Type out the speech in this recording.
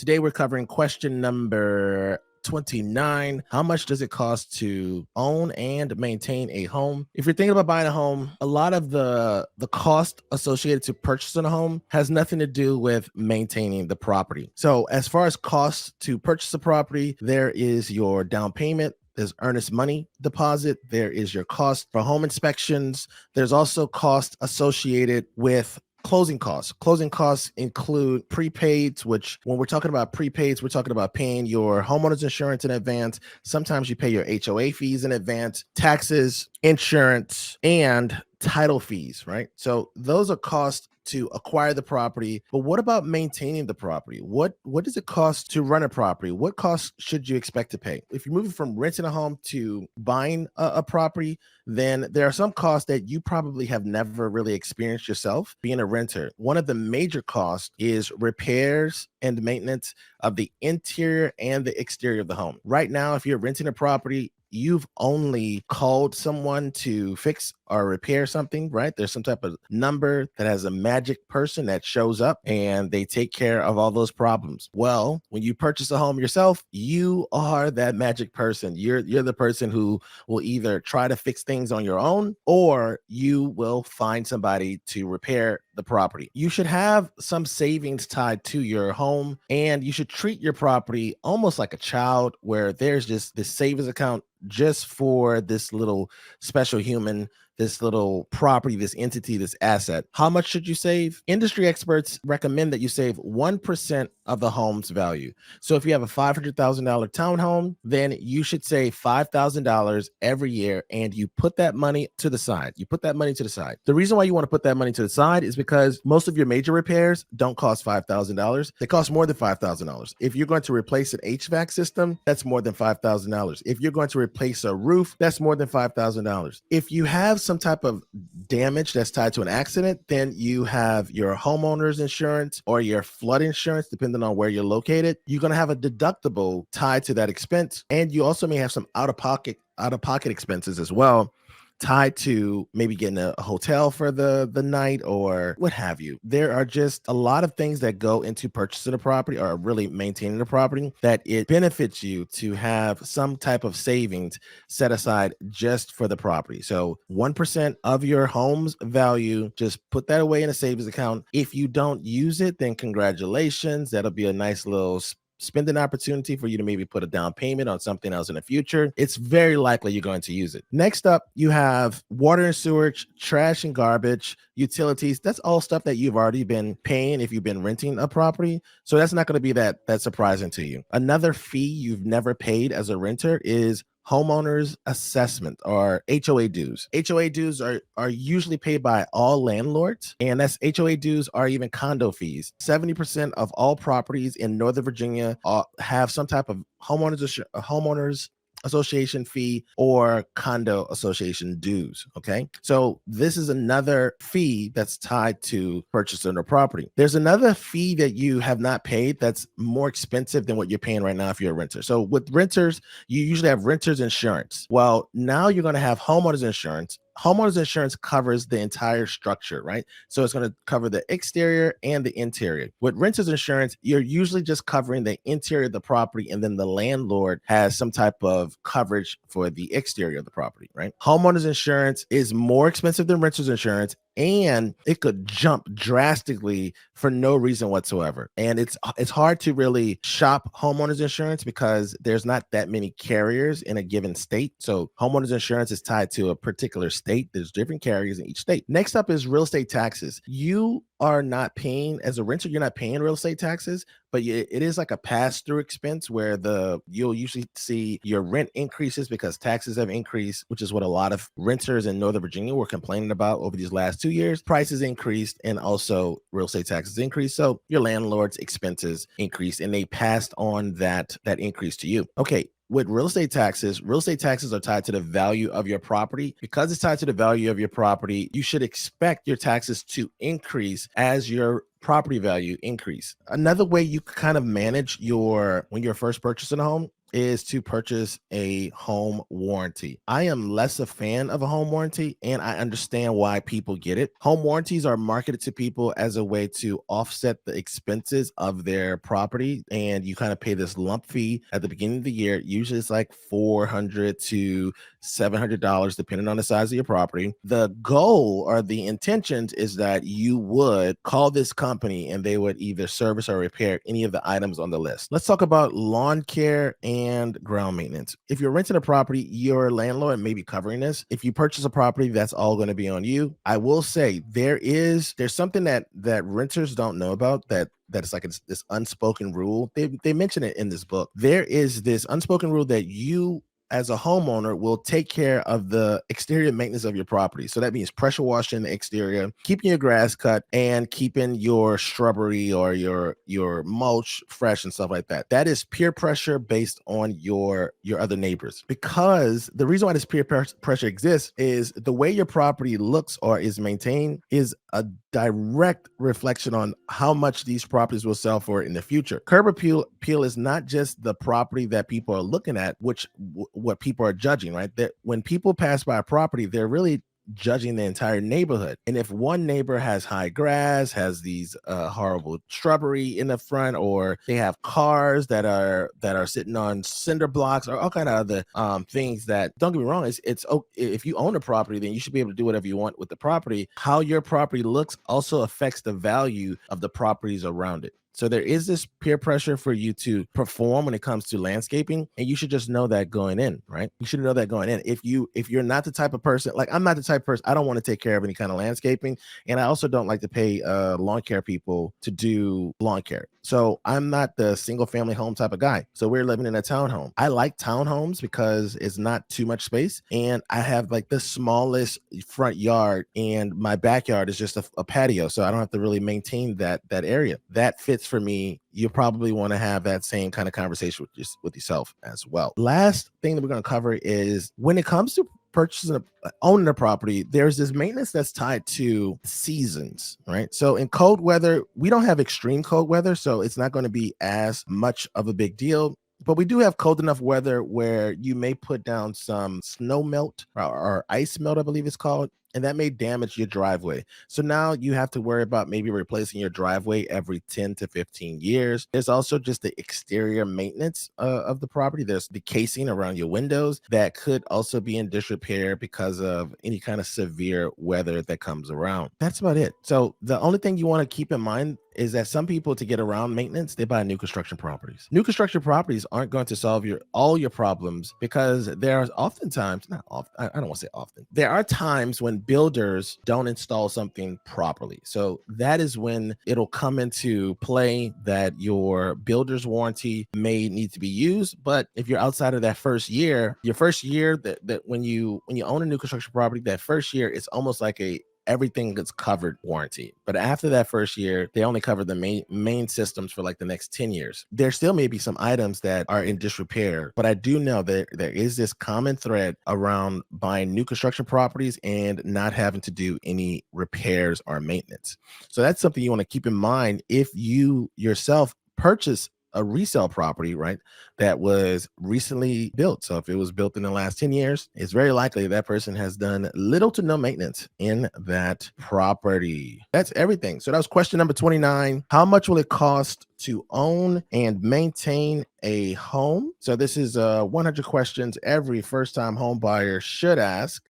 Today we're covering question number 29. How much does it cost to own and maintain a home? If you're thinking about buying a home, a lot of the cost associated to purchasing a home has nothing to do with maintaining the property. So as far as costs to purchase a property, there is your down payment, there's earnest money deposit, there is your cost for home inspections. There's also cost associated with closing costs. Closing costs include prepaids, which when we're talking about prepaids, we're talking about paying your homeowner's insurance in advance. Sometimes you pay your HOA fees in advance, taxes, insurance, and title fees, right? So those are costs to acquire the property. But what about maintaining the property? What does it cost to run a property? What costs should you expect to pay? If you're moving from renting a home to buying a property, then there are some costs that you probably have never really experienced yourself being a renter. One of the major costs is repairs and maintenance of the interior and the exterior of the home. Right now, if you're renting a property, you've only called someone to fix or repair something, right? There's some type of number that has a magic person that shows up and they take care of all those problems. Well, when you purchase a home yourself, you are that magic person. You're the person who will either try to fix things on your own or you will find somebody to repair the property. You should have some savings tied to your home and you should treat your property almost like a child where there's just this savings account just for this little special human, this little property, this entity, this asset. How much should you save? Industry experts recommend that you save 1% of the home's value. So if you have a $500,000 townhome, then you should save $5,000 every year and you put that money to the side. The reason why you want to put that money to the side is because most of your major repairs don't cost $5,000. They cost more than $5,000. If you're going to replace an HVAC system, that's more than $5,000. If you're going to replace a roof, that's more than $5,000. If you have some type of damage that's tied to an accident, then you have your homeowner's insurance or your flood insurance, depending on where you're located. You're going to have a deductible tied to that expense. And you also may have some out-of-pocket expenses as well, tied to maybe getting a hotel for the night or what have you. There are just a lot of things that go into purchasing a property or really maintaining a property that it benefits you to have some type of savings set aside just for the property. So 1% of your home's value, just put that away in a savings account. If you don't use it, then congratulations. That'll be a nice little spending opportunity for you to maybe put a down payment on something else in the future. It's very likely you're going to use it. Next up, you have water and sewage, trash and garbage, utilities. That's all stuff that you've already been paying if you've been renting a property. So that's not going to be that surprising to you. Another fee you've never paid as a renter is homeowners assessment or HOA dues. HOA dues are usually paid by all landlords, and that's HOA dues or even condo fees. 70% of all properties in Northern Virginia have some type of homeowners association fee or condo association dues. Okay. So this is another fee that's tied to purchasing a property. There's another fee that you have not paid that's more expensive than what you're paying right now if you're a renter. So with renters, you usually have renter's insurance. Well, now you're going to have homeowner's insurance. Homeowner's insurance covers the entire structure, right? So it's going to cover the exterior and the interior. With renter's insurance, you're usually just covering the interior of the property, and then the landlord has some type of coverage for the exterior of the property, right? Homeowner's insurance is more expensive than renter's insurance, and it could jump drastically for no reason whatsoever. And it's hard to really shop homeowners insurance because there's not that many carriers in a given state. So homeowners insurance is tied to a particular state. There's different carriers in each state. Next up is real estate taxes. You are not paying, as a renter, you're not paying real estate taxes, but it is like a pass-through expense where you'll usually see your rent increases because taxes have increased, which is what a lot of renters in Northern Virginia were complaining about over these last 2 years. Prices increased and also real estate taxes increased. So your landlord's expenses increased and they passed on that increase to you. Okay. With real estate taxes are tied to the value of your property. Because it's tied to the value of your property, you should expect your taxes to increase as your property value increase. Another way you kind of manage when you're first purchasing a home is to purchase a home warranty. I am less a fan of a home warranty, and I understand why people get it. Home warranties are marketed to people as a way to offset the expenses of their property, and you kind of pay this lump fee at the beginning of the year. Usually it's like $400 to $700, depending on the size of your property. The goal or the intentions is that you would call this company and they would either service or repair any of the items on the list. Let's talk about lawn care and ground maintenance. If you're renting a property, your landlord may be covering this. If you purchase a property, that's all going to be on you. I will say there's something that renters don't know about, that it's like this unspoken rule. They mention it in this book. There is this unspoken rule that you as a homeowner will take care of the exterior maintenance of your property. So that means pressure washing the exterior, keeping your grass cut, and keeping your shrubbery or your mulch fresh and stuff like that. That is peer pressure based on your other neighbors. Because the reason why this peer pressure exists is the way your property looks or is maintained is a direct reflection on how much these properties will sell for in the future. Curb appeal is not just the property that people are looking at, what people are judging, right? That when people pass by a property, they're really judging the entire neighborhood. And if one neighbor has high grass, has these horrible shrubbery in the front, or they have cars that are sitting on cinder blocks, or all kind of other things that, don't get me wrong, if you own a property, then you should be able to do whatever you want with the property. How your property looks also affects the value of the properties around it. So there is this peer pressure for you to perform when it comes to landscaping, and you should just know that going in, right? You should know that going in. If you're not the type of person, like I'm not the type of person, I don't want to take care of any kind of landscaping, and I also don't like to pay lawn care people to do lawn care. So I'm not the single family home type of guy. So we're living in a townhome. I like townhomes because it's not too much space, and I have like the smallest front yard, and my backyard is just a patio, so I don't have to really maintain that area. That fits for me. You probably want to have that same kind of conversation with yourself as well. Last thing that we're going to cover is when it comes to purchasing owning a property, there's this maintenance that's tied to seasons, right? So in cold weather, we don't have extreme cold weather, so it's not going to be as much of a big deal. But we do have cold enough weather where you may put down some snow melt or ice melt, I believe it's called, and that may damage your driveway. So now you have to worry about maybe replacing your driveway every 10 to 15 years. There's also just the exterior maintenance of the property. There's the casing around your windows that could also be in disrepair because of any kind of severe weather that comes around. That's about it. So the only thing you want to keep in mind is that some people, to get around maintenance, they buy new construction properties. New construction properties aren't going to solve all your problems, because there are oftentimes, not often, I don't want to say often, there are times when builders don't install something properly. So that is when it'll come into play that your builder's warranty may need to be used. But if you're outside of that first year, your first year, that when you own a new construction property, that first year, it's almost like everything gets covered warranty. But after that first year, they only cover the main systems for like the next 10 years. There still may be some items that are in disrepair, but I do know that there is this common thread around buying new construction properties and not having to do any repairs or maintenance. So that's something you want to keep in mind if you yourself purchase a resale property, right, that was recently built. So if it was built in the last 10 years, it's very likely that person has done little to no maintenance in that property. That's everything. So that was question number 29. How much will it cost to own and maintain a home? So this is 100 questions every first-time home buyer should ask.